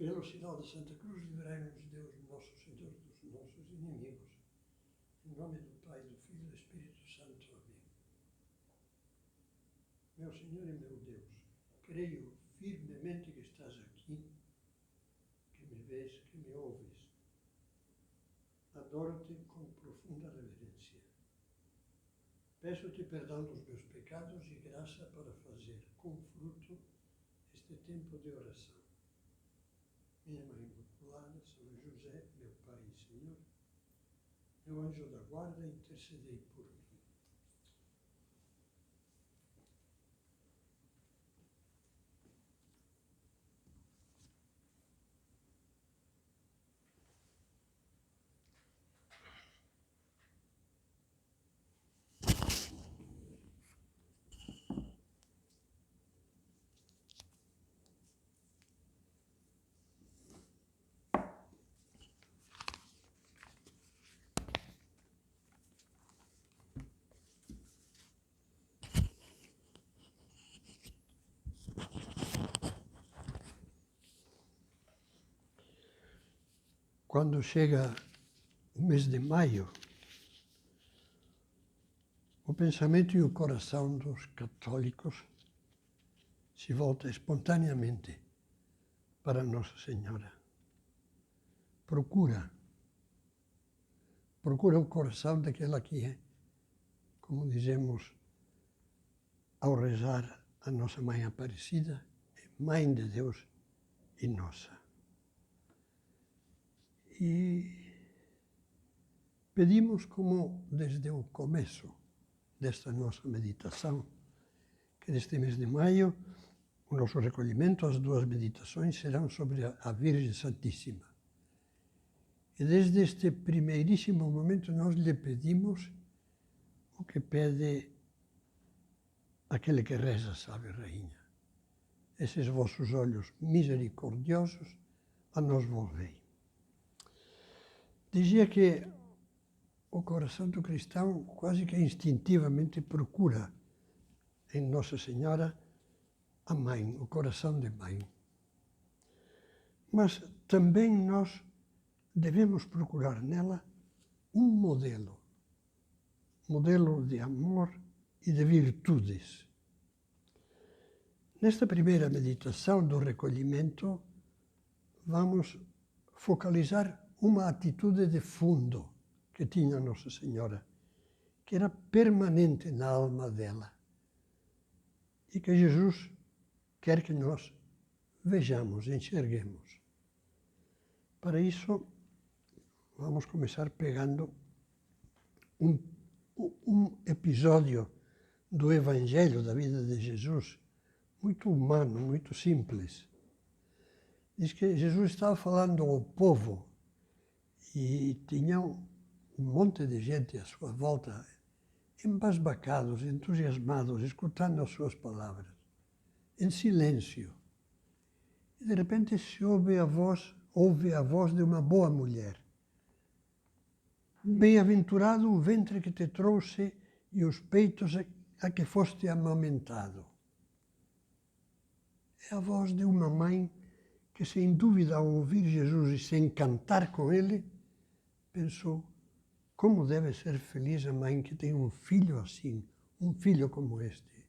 Pelo sinal da Santa Cruz, livrai-nos Deus, nosso Senhor, dos nossos inimigos. Em nome do Pai, do Filho e do Espírito Santo. Amém. Meu Senhor e meu Deus, creio firmemente que estás aqui, que me vês, que me ouves. Adoro-te com profunda reverência. Peço-te perdão dos meus pecados e graça para fazer com fruto este tempo de oração. Minha Mãe Imaculada, São José, meu Pai e Senhor, meu anjo da guarda, intercedei por mim. Quando chega o mês de maio, o pensamento e o coração dos católicos se volta espontaneamente para Nossa Senhora. Procura o coração daquela que é, como dizemos ao rezar a Nossa Mãe Aparecida, é Mãe de Deus e nossa. E pedimos, como desde o começo desta nossa meditação, que neste mês de maio o nosso recolhimento, as duas meditações serão sobre a Virgem Santíssima. E desde este primeiríssimo momento nós lhe pedimos o que pede aquele que reza, sabe, Rainha. Esses vossos olhos misericordiosos a nós volvei. Dizia que o coração do cristão quase que instintivamente procura em Nossa Senhora a Mãe, o coração de Mãe. Mas também nós devemos procurar nela um modelo de amor e de virtudes. Nesta primeira meditação do recolhimento, vamos focalizar uma atitude de fundo que tinha Nossa Senhora, que era permanente na alma dela e que Jesus quer que nós vejamos, enxerguemos. Para isso, vamos começar pegando um episódio do Evangelho da vida de Jesus, muito humano, muito simples. Diz que Jesus estava falando ao povo e tinha um monte de gente à sua volta, embasbacados, entusiasmados, escutando as suas palavras, em silêncio. E de repente se ouve a voz de uma boa mulher. Bem-aventurado o ventre que te trouxe e os peitos a que foste amamentado. É a voz de uma mãe que, sem dúvida, ao ouvir Jesus e se encantar com ele, pensou: como deve ser feliz a mãe que tem um filho assim, um filho como este.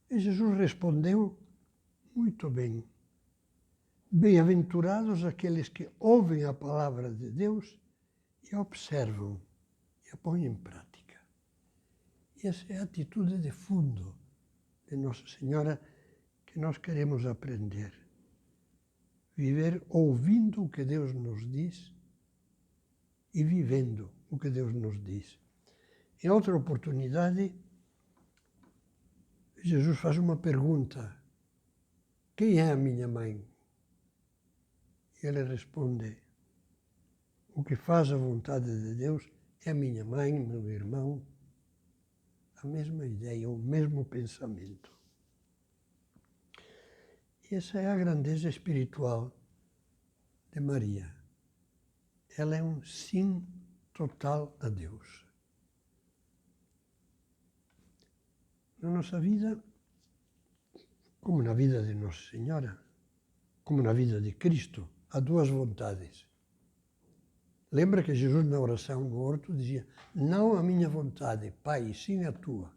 E Jesus respondeu: muito bem. Bem-aventurados aqueles que ouvem a palavra de Deus e a observam e a põem em prática. E essa é a atitude de fundo de Nossa Senhora que nós queremos aprender. Viver ouvindo o que Deus nos diz e vivendo o que Deus nos diz. Em outra oportunidade, Jesus faz uma pergunta: quem é a minha mãe? E ele responde: o que faz a vontade de Deus é a minha mãe, meu irmão. A mesma ideia, o mesmo pensamento. E essa é a grandeza espiritual de Maria. Ela é um sim total a Deus. Na nossa vida, como na vida de Nossa Senhora, como na vida de Cristo, há duas vontades. Lembra que Jesus, na oração no horto, dizia: não a minha vontade, Pai, sim a tua.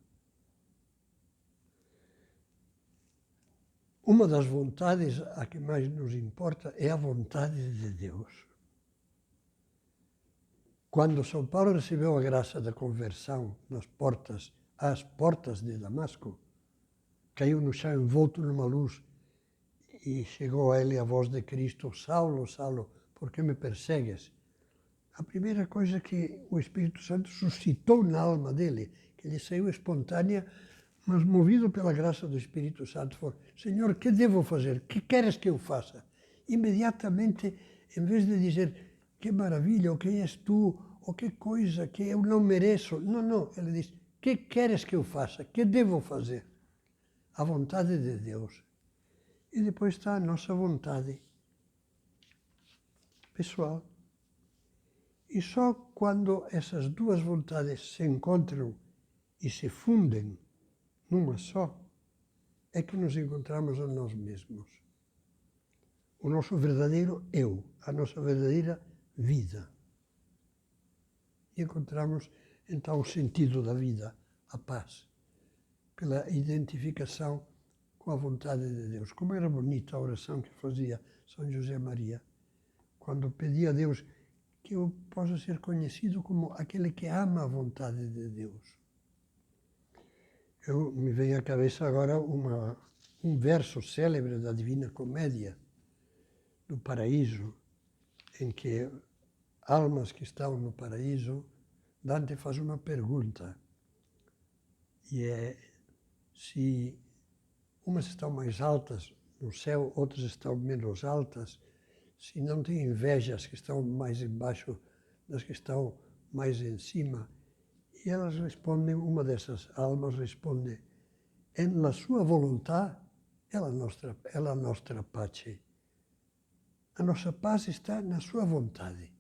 Uma das vontades a que mais nos importa é a vontade de Deus. Quando São Paulo recebeu a graça da conversão às portas de Damasco, caiu no chão envolto numa luz e chegou a ele a voz de Cristo: Saulo, Saulo, por que me persegues? A primeira coisa que o Espírito Santo suscitou na alma dele, que lhe saiu espontânea, mas movido pela graça do Espírito Santo, foi: Senhor, que devo fazer? Que queres que eu faça? Imediatamente, em vez de dizer: que maravilha, ou quem és tu, ou que coisa que eu não mereço. Não, ele diz: que queres que eu faça? Que devo fazer? A vontade de Deus. E depois está a nossa vontade pessoal. E só quando essas duas vontades se encontram e se fundem numa só, é que nos encontramos a nós mesmos. O nosso verdadeiro eu, a nossa verdadeira vida. E encontramos então o sentido da vida, a paz, pela identificação com a vontade de Deus. Como era bonita a oração que fazia São José Maria, quando pedia a Deus que eu possa ser conhecido como aquele que ama a vontade de Deus. Me vem à cabeça agora um verso célebre da Divina Comédia, do Paraíso, em que almas que estão no paraíso, Dante faz uma pergunta, e é se umas estão mais altas no céu, outras estão menos altas, se não tem inveja as que estão mais embaixo das que estão mais em cima. E elas respondem, uma dessas almas responde: en la sua volontà è la nostra pace. A nossa paz está na sua vontade.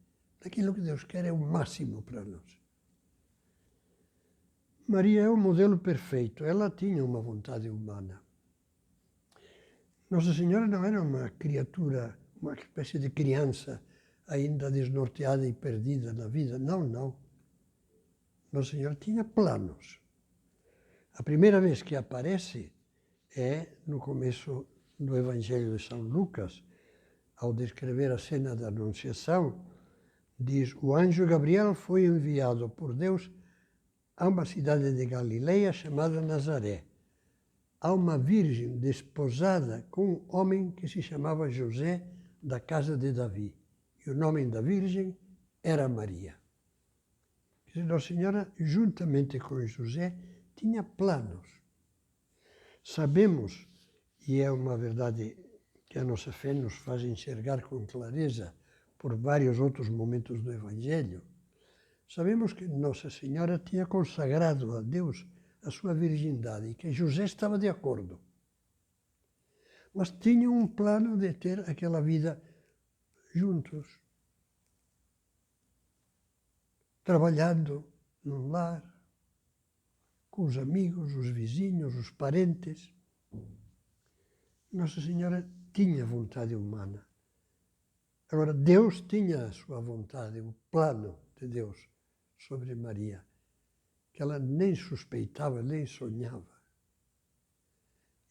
Aquilo que Deus quer é o máximo para nós. Maria é o modelo perfeito. Ela tinha uma vontade humana. Nossa Senhora não era uma criatura, uma espécie de criança ainda desnorteada e perdida na vida. Não. Nossa Senhora tinha planos. A primeira vez que aparece é no começo do Evangelho de São Lucas, ao descrever a cena da Anunciação, diz: o anjo Gabriel foi enviado por Deus a uma cidade de Galileia chamada Nazaré, a uma virgem desposada com um homem que se chamava José, da casa de Davi. E o nome da virgem era Maria. Nossa Senhora, juntamente com José, tinha planos. Sabemos, e é uma verdade que a nossa fé nos faz enxergar com clareza por vários outros momentos do Evangelho, sabemos que Nossa Senhora tinha consagrado a Deus a sua virgindade e que José estava de acordo. Mas tinham um plano de ter aquela vida juntos, trabalhando num lar, com os amigos, os vizinhos, os parentes. Nossa Senhora tinha vontade humana. Agora, Deus tinha a sua vontade, o plano de Deus sobre Maria, que ela nem suspeitava, nem sonhava.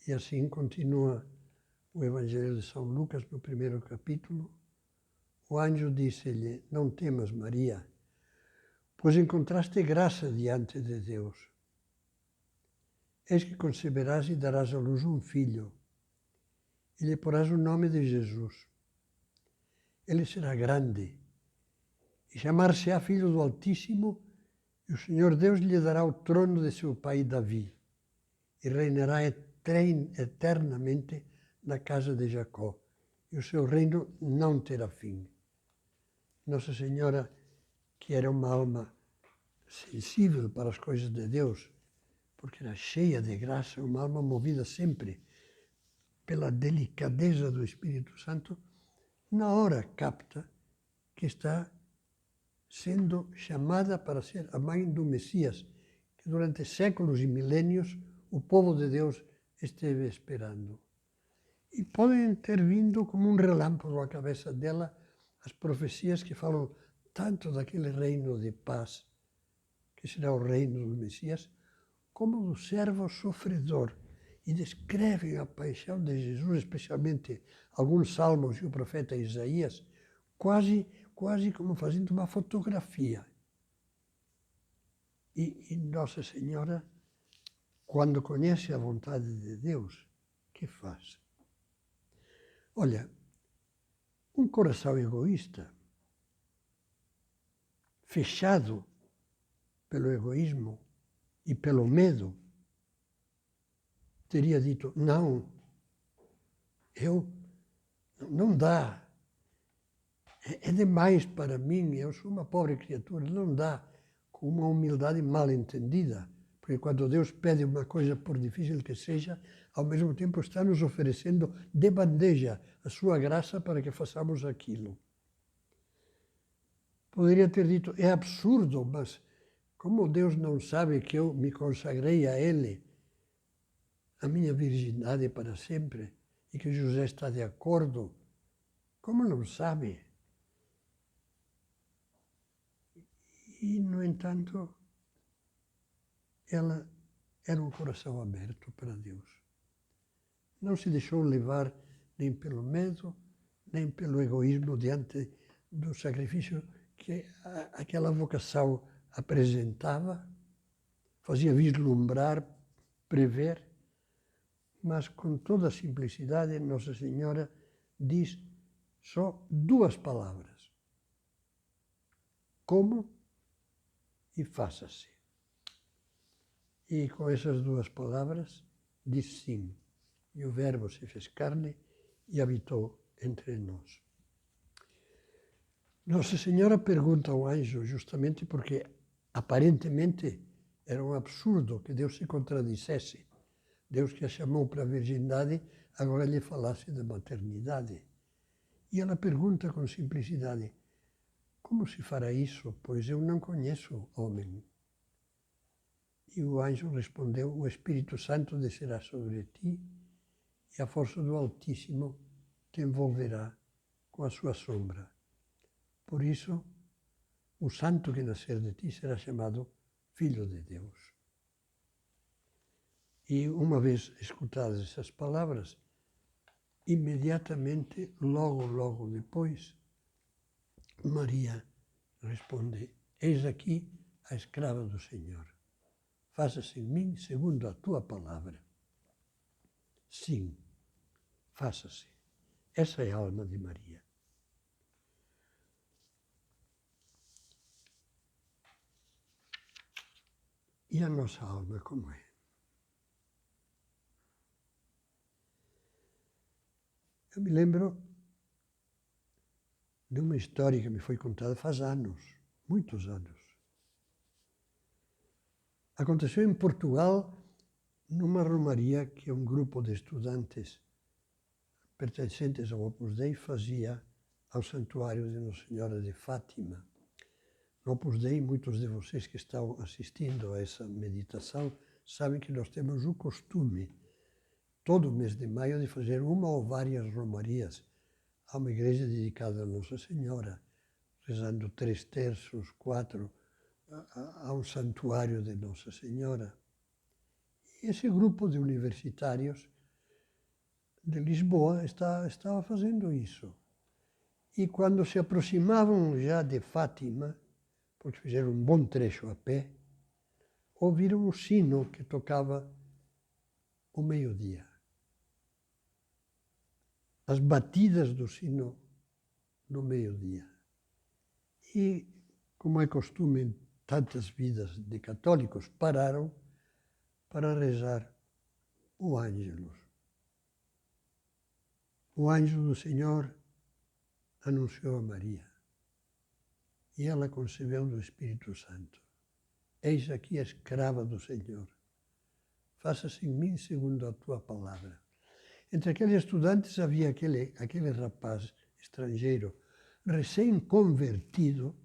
E assim continua o Evangelho de São Lucas, no primeiro capítulo. O anjo disse-lhe: não temas, Maria, pois encontraste graça diante de Deus. Eis que conceberás e darás à luz um filho, e lhe porás o nome de Jesus. Ele será grande, e chamar-se-á Filho do Altíssimo, e o Senhor Deus lhe dará o trono de seu pai Davi, e reinará eternamente na casa de Jacó, e o seu reino não terá fim. Nossa Senhora, que era uma alma sensível para as coisas de Deus, porque era cheia de graça, uma alma movida sempre pela delicadeza do Espírito Santo, na hora capta que está sendo chamada para ser a mãe do Messias, que durante séculos e milênios o povo de Deus esteve esperando. E podem ter vindo como um relâmpago à cabeça dela as profecias que falam tanto daquele reino de paz, que será o reino do Messias, como do servo sofredor. E descrevem a paixão de Jesus, especialmente alguns salmos e o profeta Isaías, quase como fazendo uma fotografia. E Nossa Senhora, quando conhece a vontade de Deus, que faz? Olha, um coração egoísta, fechado pelo egoísmo e pelo medo, teria dito, não, não dá, é demais para mim, eu sou uma pobre criatura, não dá, com uma humildade mal entendida, porque quando Deus pede uma coisa, por difícil que seja, ao mesmo tempo está nos oferecendo de bandeja a sua graça para que façamos aquilo. Poderia ter dito, é absurdo, mas como Deus não sabe que eu me consagrei a Ele, a minha virgindade para sempre, e que José está de acordo, como não sabe? E, no entanto, ela era um coração aberto para Deus. Não se deixou levar nem pelo medo, nem pelo egoísmo diante do sacrifício que aquela vocação apresentava, fazia vislumbrar, prever, mas com toda a simplicidade Nossa Senhora diz só duas palavras. Como e faça-se. E com essas duas palavras diz sim. E o Verbo se fez carne e habitou entre nós. Nossa Senhora pergunta ao anjo justamente porque aparentemente era um absurdo que Deus se contradissesse. Deus que a chamou para a virgindade, agora lhe falasse da maternidade. E ela pergunta com simplicidade, como se fará isso, pois eu não conheço homem? E o anjo respondeu, o Espírito Santo descerá sobre ti e a força do Altíssimo te envolverá com a sua sombra. Por isso, o santo que nascer de ti será chamado Filho de Deus. E uma vez escutadas essas palavras, imediatamente, logo depois, Maria responde, eis aqui a escrava do Senhor. Faça-se em mim segundo a tua palavra. Sim, faça-se. Essa é a alma de Maria. E a nossa alma como é? Eu me lembro de uma história que me foi contada faz anos, muitos anos. Aconteceu em Portugal, numa romaria que um grupo de estudantes pertencentes ao Opus Dei fazia ao Santuário de Nossa Senhora de Fátima. No Opus Dei, muitos de vocês que estão assistindo a essa meditação sabem que nós temos o costume, todo mês de maio, de fazer uma ou várias romarias a uma igreja dedicada a Nossa Senhora, rezando 3 terços, 4, a um santuário de Nossa Senhora. E esse grupo de universitários de Lisboa estava fazendo isso. E quando se aproximavam já de Fátima, porque fizeram um bom trecho a pé, ouviram o sino que tocava o meio-dia. As batidas do sino do meio-dia. E, como é costume em tantas vidas de católicos, pararam para rezar o Ângelus. O anjo do Senhor anunciou a Maria e ela concebeu do Espírito Santo. Eis aqui a escrava do Senhor. Faça-se em mim segundo a tua palavra. Entre aqueles estudantes havia aquele rapaz estrangeiro, recém-convertido,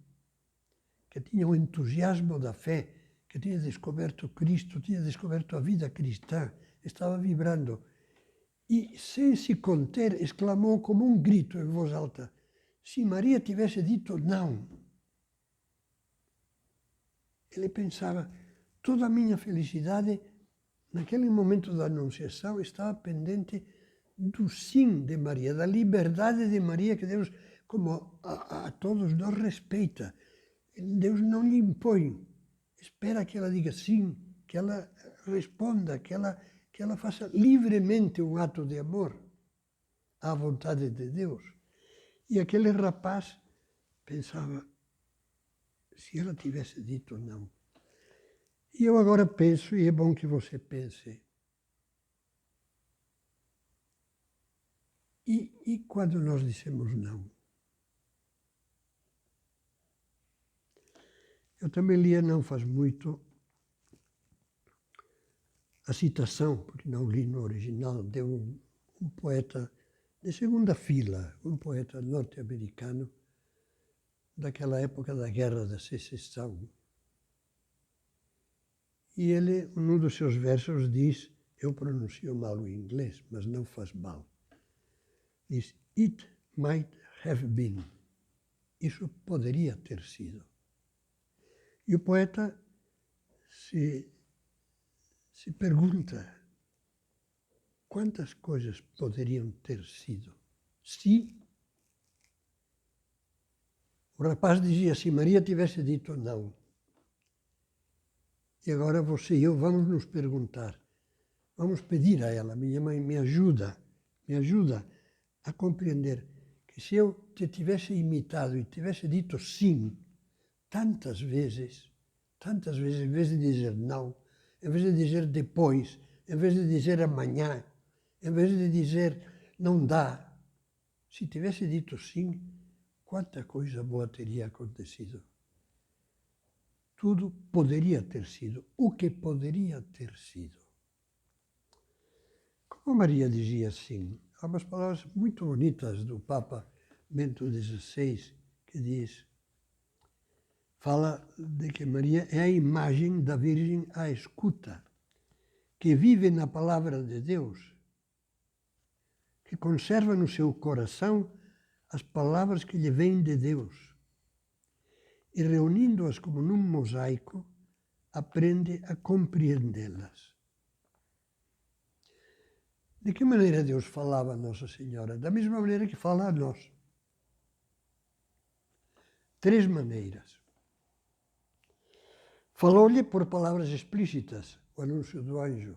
que tinha o entusiasmo da fé, que tinha descoberto Cristo, tinha descoberto a vida cristã, estava vibrando. e, sem se conter, exclamou como um grito em voz alta: se Maria tivesse dito não. Ele pensava, toda a minha felicidade, naquele momento da Anunciação, estava pendente do sim de Maria, da liberdade de Maria, que Deus, como a todos nós, respeita. Deus não lhe impõe, espera que ela diga sim, que ela responda, que ela faça livremente um ato de amor à vontade de Deus. E aquele rapaz pensava, se ela tivesse dito não. E eu agora penso, e é bom que você pense, e quando nós dissemos não? Eu também lia, não faz muito, a citação, porque não li no original, de um poeta de segunda fila, um poeta norte-americano daquela época da Guerra da Secessão. E ele, num dos seus versos, diz, eu pronuncio mal o inglês, mas não faz mal, diz, it might have been. Isso poderia ter sido. E o poeta se pergunta quantas coisas poderiam ter sido se o rapaz dizia, se Maria tivesse dito não. E agora você e eu vamos nos perguntar, vamos pedir a ela, minha mãe, me ajuda a compreender que se eu te tivesse imitado e tivesse dito sim, tantas vezes, em vez de dizer não, em vez de dizer depois, em vez de dizer amanhã, em vez de dizer não dá, se tivesse dito sim, quanta coisa boa teria acontecido. Tudo poderia ter sido. O que poderia ter sido? Como Maria dizia assim, há umas palavras muito bonitas do Papa Bento XVI, que diz, fala de que Maria é a imagem da Virgem à escuta, que vive na palavra de Deus, que conserva no seu coração as palavras que lhe vêm de Deus e, reunindo-as como num mosaico, aprende a compreendê-las. De que maneira Deus falava a Nossa Senhora? Da mesma maneira que fala a nós. 3 maneiras. Falou-lhe por palavras explícitas, o anúncio do anjo.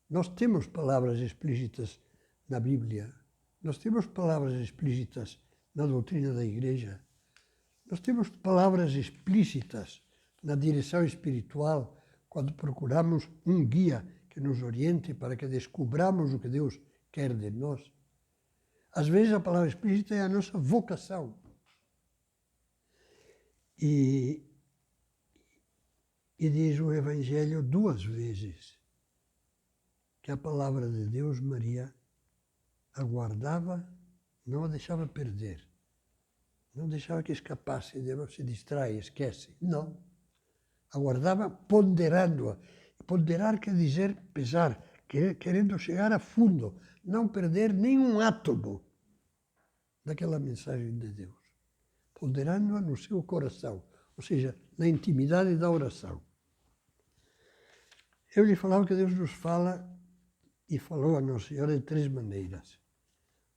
Nós temos palavras explícitas na Bíblia. Nós temos palavras explícitas na doutrina da Igreja. Nós temos palavras explícitas na direção espiritual, quando procuramos um guia que nos oriente para que descubramos o que Deus quer de nós. Às vezes a palavra explícita é a nossa vocação. E diz o Evangelho 2 vezes que a palavra de Deus, Maria, aguardava, não a deixava perder. Não deixava que escapasse, não se distrai, esquece. Não. Aguardava ponderando-a. Ponderar quer dizer pesar, querendo chegar a fundo, não perder nenhum átomo daquela mensagem de Deus. Ponderando-a no seu coração, ou seja, na intimidade da oração. Eu lhe falava que Deus nos fala, e falou a Nossa Senhora de 3 maneiras.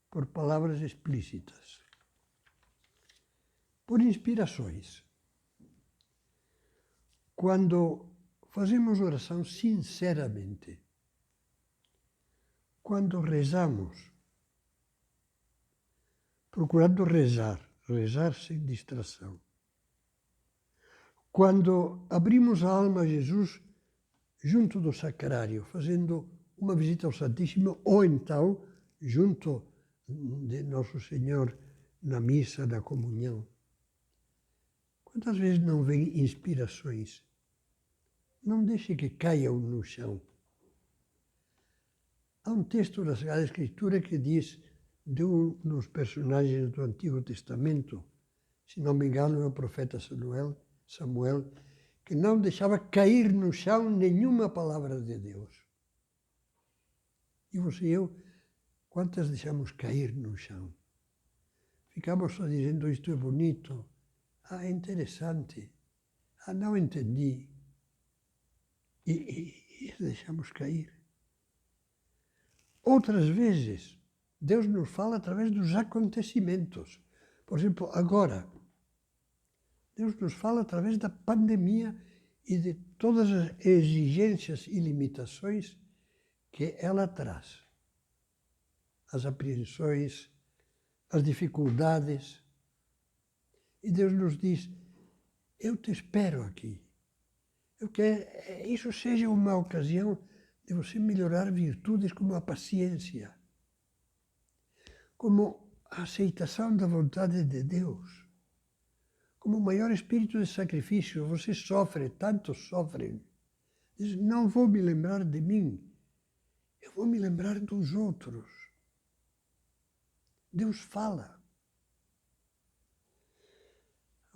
Por palavras explícitas. Por inspirações. Quando fazemos oração sinceramente, quando rezamos, procurando rezar sem distração, quando abrimos a alma a Jesus junto do sacrário, fazendo uma visita ao Santíssimo, ou então junto de Nosso Senhor na missa, na comunhão. Quantas vezes não vêm inspirações? Não deixe que caiam no chão. Há um texto da Sagrada Escritura que diz de um dos personagens do Antigo Testamento, se não me engano é o profeta Samuel, que não deixava cair no chão nenhuma palavra de Deus. E você e eu, quantas deixamos cair no chão? Ficamos só dizendo, isto é bonito, ah, é interessante, ah, não entendi. E deixamos cair. Outras vezes, Deus nos fala através dos acontecimentos. Por exemplo, agora, Deus nos fala através da pandemia e de todas as exigências e limitações que ela traz. As apreensões, as dificuldades. E Deus nos diz, eu te espero aqui. Eu quero que isso seja uma ocasião de você melhorar virtudes como a paciência, como a aceitação da vontade de Deus, como o maior espírito de sacrifício. Você sofre, tantos sofrem. Diz, não vou me lembrar de mim, eu vou me lembrar dos outros. Deus fala.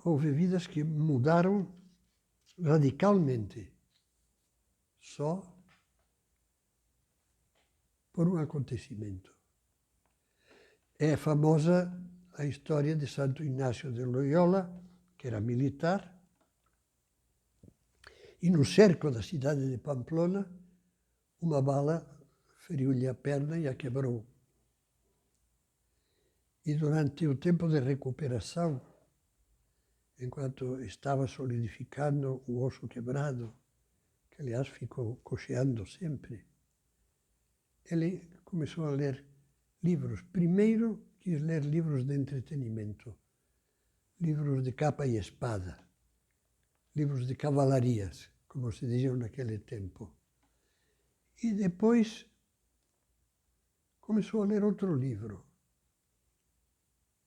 Houve vidas que mudaram radicalmente, só por um acontecimento. É famosa a história de Santo Inácio de Loyola, que era militar, e no cerco da cidade de Pamplona, uma bala feriu-lhe a perna e a quebrou. E durante o tempo de recuperação, enquanto estava solidificando o osso quebrado, que aliás ficou coxeando sempre, ele começou a ler livros. Primeiro quis ler livros de entretenimento, livros de capa e espada, livros de cavalarias, como se diziam naquele tempo. E depois começou a ler outro livro,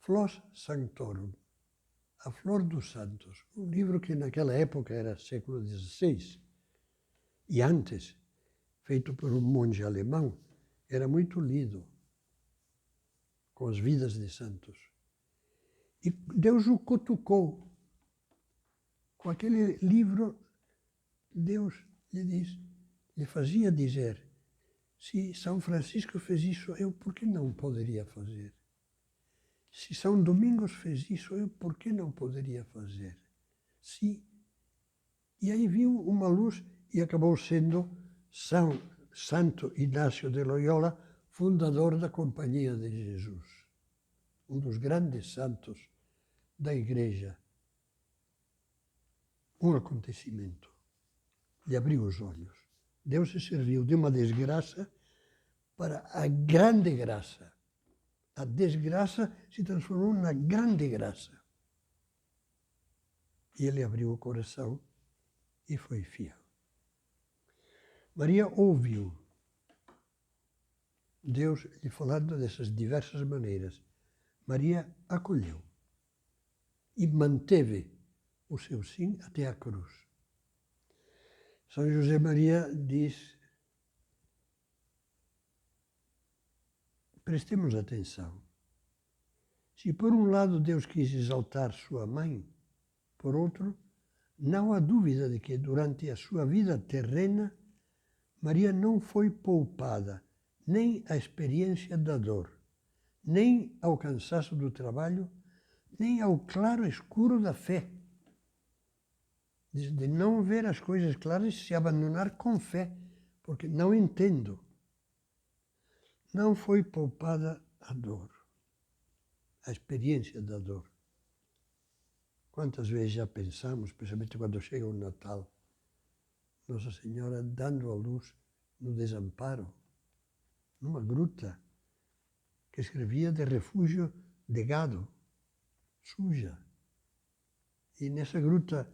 Flos Sanctorum, A Flor dos Santos, um livro que naquela época era século XVI, e antes, feito por um monge alemão, era muito lido, com as vidas de santos. E Deus o cutucou. Com aquele livro, Deus lhe fazia dizer, se São Francisco fez isso, eu por que não poderia fazer? Se São Domingos fez isso, eu por que não poderia fazer? Sim. E aí viu uma luz e acabou sendo Santo Inácio de Loyola, fundador da Companhia de Jesus, um dos grandes santos da Igreja. Um acontecimento lhe abriu os olhos. Deus se serviu de uma desgraça para a grande graça. A desgraça se transformou na grande graça. E ele abriu o coração e foi fiel. Maria ouviu Deus lhe falando dessas diversas maneiras. Maria acolheu e manteve o seu sim até a cruz. São José Maria diz, prestemos atenção. Se por um lado Deus quis exaltar sua mãe, por outro, não há dúvida de que durante a sua vida terrena, Maria não foi poupada nem à experiência da dor, nem ao cansaço do trabalho, nem ao claro escuro da fé. De não ver as coisas claras e se abandonar com fé, porque não entendo. Não foi poupada a dor, a experiência da dor. Quantas vezes já pensamos, principalmente quando chega o Natal, Nossa Senhora dando a luz no desamparo, numa gruta que servia de refúgio de gado, suja. E nessa gruta,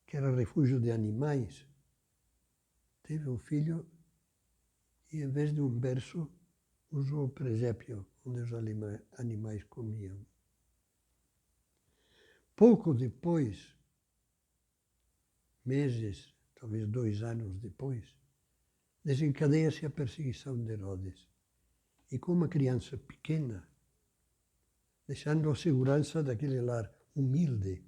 que era refúgio de animais, teve um filho e, em vez de um berço, usou o presépio onde os animais comiam. Pouco depois, meses, talvez 2 anos depois, desencadeia-se a perseguição de Herodes. E com uma criança pequena, deixando a segurança daquele lar humilde,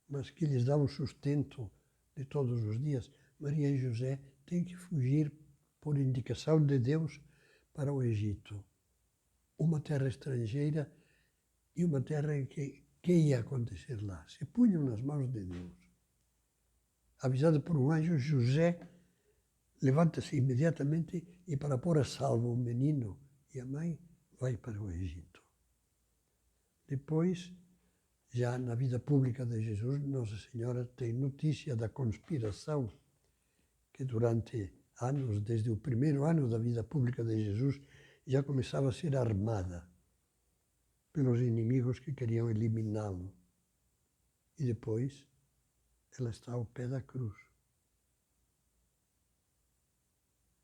mas que lhes dá um sustento de todos os dias, Maria e José têm que fugir por indicação de Deus para o Egito, uma terra estrangeira e uma terra que ia acontecer lá. Se punham nas mãos de Deus. Avisado por um anjo, José levanta-se imediatamente e, para pôr a salvo o menino e a mãe, vai para o Egito. Depois, já na vida pública de Jesus, Nossa Senhora tem notícia da conspiração que durante anos, desde o primeiro ano da vida pública de Jesus, já começava a ser armada pelos inimigos que queriam eliminá-lo. E depois, ela está ao pé da cruz,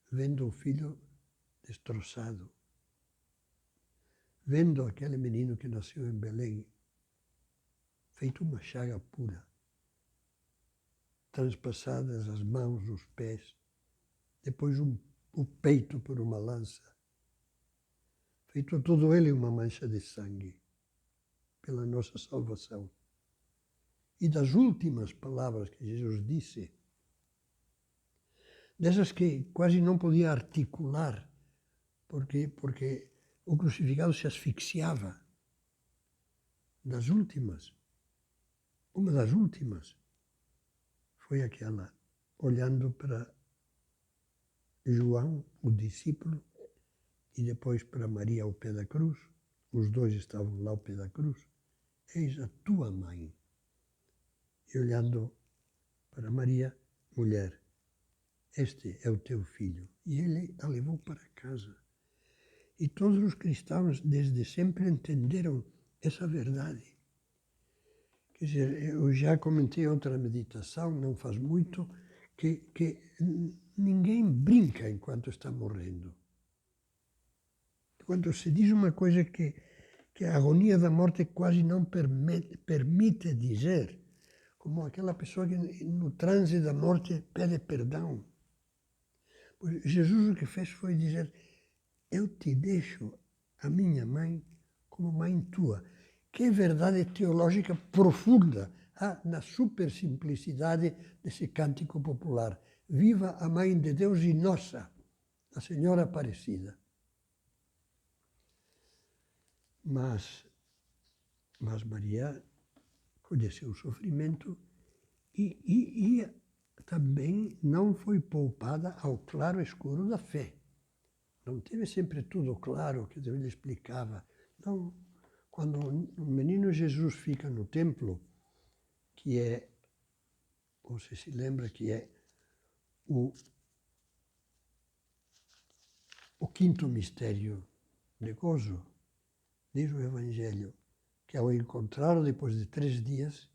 vendo o filho destroçado, vendo aquele menino que nasceu em Belém, feito uma chaga pura, transpassadas as mãos, os pés, depois o peito por uma lança, feito todo ele uma mancha de sangue, pela nossa salvação. E das últimas palavras que Jesus disse, dessas que quase não podia articular, porque o crucificado se asfixiava, das últimas, uma das últimas, foi aquela, olhando para João, o discípulo, e depois para Maria ao pé da cruz. Os dois estavam lá ao pé da cruz. Eis a tua mãe. E olhando para Maria, mulher, este é o teu filho. E ele a levou para casa. E todos os cristãos desde sempre entenderam essa verdade. Quer dizer, eu já comentei outra meditação, não faz muito, que ninguém brinca enquanto está morrendo. Quando se diz uma coisa que a agonia da morte quase não permite dizer, como aquela pessoa que no transe da morte pede perdão. Pois Jesus o que fez foi dizer, eu te deixo a minha mãe como mãe tua. Que verdade teológica profunda há na super simplicidade desse cântico popular. Viva a Mãe de Deus e nossa, a Senhora Aparecida. Mas Maria conheceu o sofrimento e também não foi poupada ao claro escuro da fé. Não teve sempre tudo claro que Deus lhe explicava. Não. Quando o menino Jesus fica no templo, que é, você se lembra que é o quinto mistério de gozo, diz o Evangelho, que ao encontrá-lo depois de 3 dias,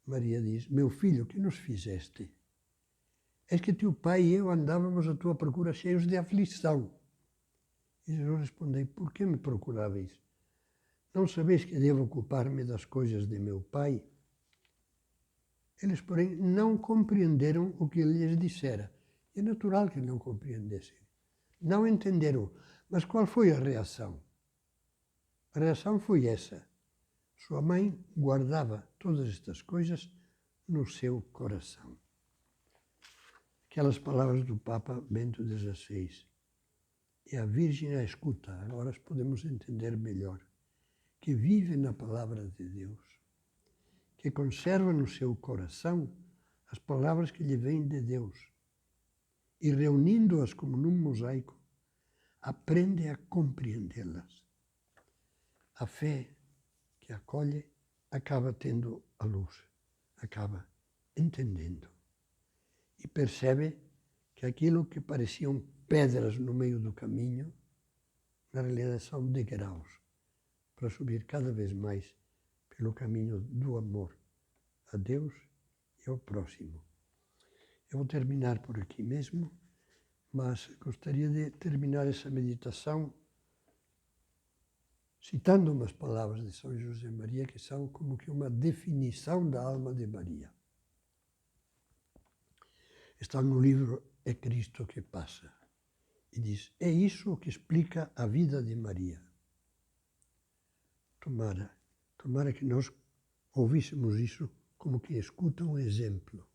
Maria diz, meu filho, que nos fizeste? És que teu pai e eu andávamos à tua procura cheios de aflição. E Jesus respondeu, por que me procuráveis? Não sabeis que devo ocupar-me das coisas de meu pai? Eles, porém, não compreenderam o que ele lhes dissera. É natural que não compreendessem. Não entenderam. Mas qual foi a reação? A reação foi essa. Sua mãe guardava todas estas coisas no seu coração. Aquelas palavras do Papa Bento XVI. E a Virgem a escuta, agora as podemos entender melhor. Que vive na palavra de Deus, que conserva no seu coração as palavras que lhe vêm de Deus e, reunindo-as como num mosaico, aprende a compreendê-las. A fé que acolhe acaba tendo a luz, acaba entendendo e percebe que aquilo que pareciam pedras no meio do caminho, na realidade são degraus para subir cada vez mais pelo caminho do amor a Deus e ao próximo. Eu vou terminar por aqui mesmo, mas gostaria de terminar essa meditação citando umas palavras de São José Maria que são como que uma definição da alma de Maria. Está no livro É Cristo que Passa e diz, é isso o que explica a vida de Maria. Tomara que nós ouvíssemos isso como quem escuta um exemplo.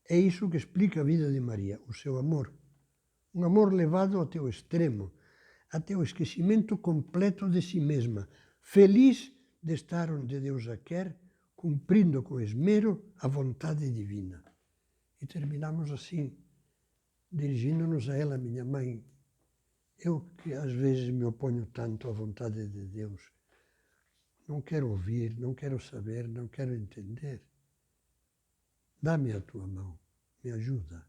É isso que explica a vida de Maria, o seu amor. Um amor levado até o extremo, até o esquecimento completo de si mesma, feliz de estar onde Deus a quer, cumprindo com esmero a vontade divina. E terminamos assim, dirigindo-nos a ela, minha mãe. Eu que às vezes me oponho tanto à vontade de Deus, não quero ouvir, não quero saber, não quero entender. Dá-me a tua mão, me ajuda,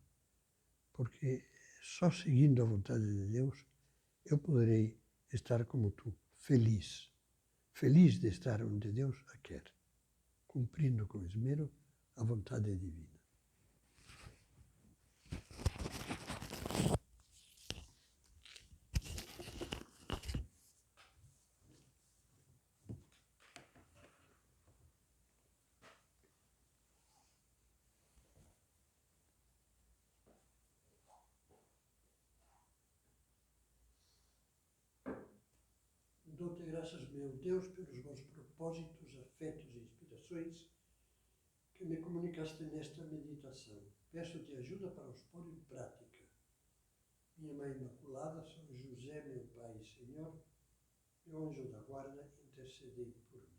porque só seguindo a vontade de Deus eu poderei estar como tu, feliz. Feliz de estar onde Deus a quer, cumprindo com esmero a vontade divina. Dou-te graças, meu Deus, pelos bons propósitos, afetos e inspirações que me comunicaste nesta meditação. Peço-te ajuda para os pôr em prática. Minha Mãe Imaculada, São José, meu Pai e Senhor, meu anjo da guarda, intercedei por mim.